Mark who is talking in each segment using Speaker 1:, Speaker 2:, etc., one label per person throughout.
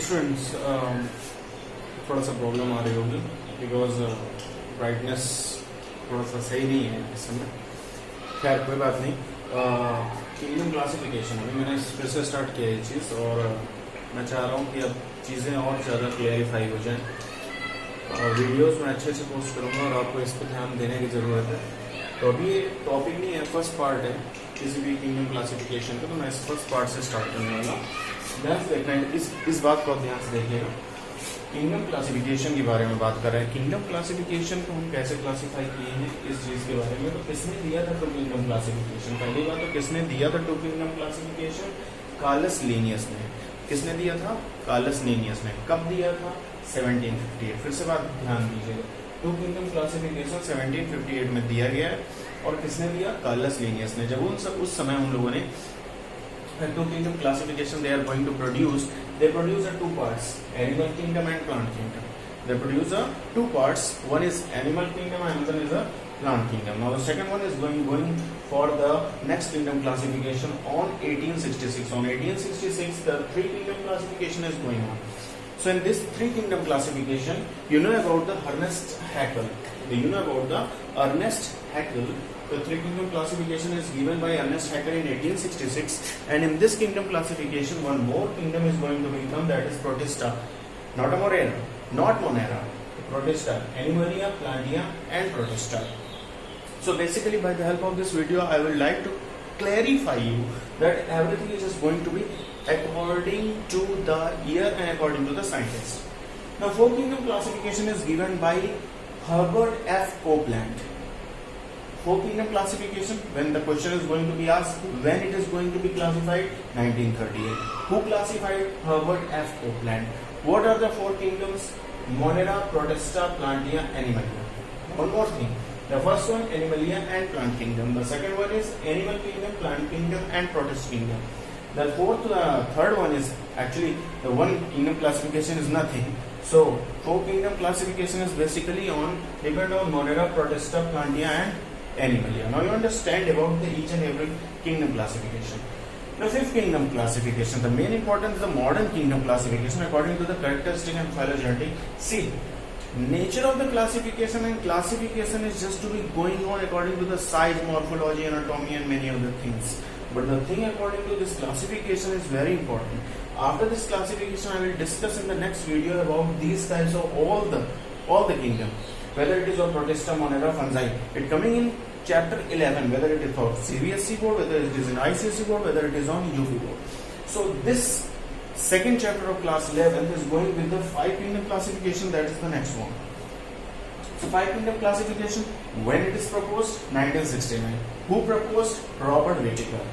Speaker 1: Students थोड़ा सा problem आ रही होगी बिकॉज ब्राइटनेस थोड़ा सा सही नहीं है इस समय। खैर कोई बात नहीं। किंगडम क्लासिफिकेशन अभी मैंने फिर से स्टार्ट किया ये चीज़ और मैं चाह रहा हूँ कि अब चीज़ें और ज़्यादा क्लियरिफाई हो जाएं। वीडियोस मैं अच्छे से पोस्ट करूँगा और आपको इस पर ध्यान देने की ज़रूरत है। तो अभी ये टॉपिक नहीं है, फर्स्ट पार्ट है किसी भी किंगडम क्लासिफिकेशन का, तो मैं इस फर्स्ट पार्ट से स्टार्ट करने वाला हूँ। ध्यान से देखना, इस बात को ध्यान से देखिएगा। किंगडम क्लासिफिकेशन के बारे में बात कर रहे हैं। किंगडम क्लासिफिकेशन को हम कैसे क्लासिफाई किए हैं इस चीज़ के बारे में। तो किसने दिया था टू किंगडम क्लासिफिकेशन? पहली बात तो किसने दिया था two kingdom classification? Carolus Linnaeus ने। किसने दिया था? कार्लस लीनियस ने। कब दिया था? 1758। फिर से बात ध्यान दीजिएगा, टू किंगडम क्लासिफिकेशन 1758 में दिया गया है। और किसने दिया? कार्लस लीनियस ने। जब उस समय उन लोगों ने two kingdom classification they are going to produce, they produce two parts, animal kingdom and plant kingdom. They produce two parts, one is animal kingdom and another is a plant kingdom. Now the second one is going for the next kingdom classification on 1866. On 1866 the three kingdom classification is going on. So in this three kingdom classification, you know about the Ernest Haeckel. You know about the Ernest Haeckel. The three kingdom classification is given by Ernest Haeckel in 1866, and in this kingdom classification, one more kingdom is going to become, that is Protista, not a Monera, not Monera, Protista, Animalia, Plantia, and Protista. So basically, by the help of this video, I would like to clarify you that everything is just going to be according to the year and according to the scientist. Now, four kingdom classification is given by Herbert F. Copeland. Four kingdom classification, when the question is going to be asked, when it is going to be classified? 1938. Who classified? Herbert F. Copeland. What are the four kingdoms? Monera, Protista, Plantia, Animalia. One more thing. The first one, Animalia and Plant Kingdom. The second one is Animal Kingdom, Plant Kingdom, and Protist Kingdom. The third one is actually the one kingdom classification is nothing. So four kingdom classification is basically depend on Monera, Protista, Plantia, and Animalia. Now you understand about each and every kingdom classification. The fifth kingdom classification, the main important is the modern kingdom classification according to the characteristic and phylogenetic. See, nature of the classification and classification is just to be going on according to the size, morphology, anatomy, and many other things. But the thing according to this classification is very important. After this classification, I will discuss in the next video about these types of all the kingdom, whether it is of Protista, Monera, Fungi. It coming in chapter 11, whether it is for CBSE board, whether it is in ICSE board, whether it is on UP board. So this second chapter of class 11 is going with the five kingdom classification. That is the next one. So five kingdom classification, when it is proposed? 1969. Who proposed? Robert Whittaker.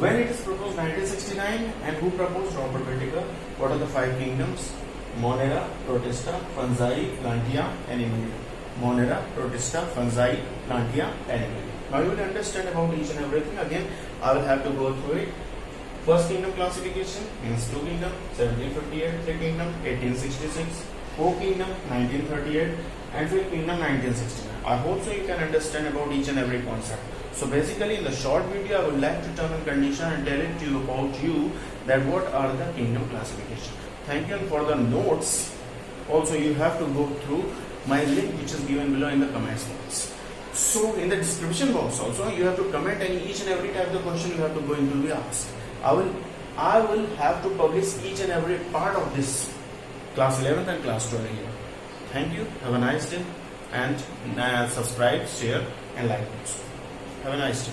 Speaker 1: When it is proposed? 1969. And who proposed? Robert Whittaker. What are the five kingdoms? Monera, Protista, Fungi, Plantia, Animalia. Monera, Protista, Fungi, Plantia, Animalia. Now you will understand about each and everything. Again, I will have to go through it. First kingdom classification means two kingdom, 1758, three kingdom, 1866, four kingdom, 1938, and fifth kingdom, 1969. I hope so you can understand about each and every concept. So basically, in the short video, I would like to term and condition and tell it to you about that what are the kingdom classification. Thank you. And for the notes, also you have to go through my link which is given below in the comments box. So in the description box also you have to comment, and each and every type of the question you have to go into be asked. I will have to publish each and every part of this class 11th and class 12 here. Thank you. Have a nice day, and subscribe, share, and like also. Have a nice day.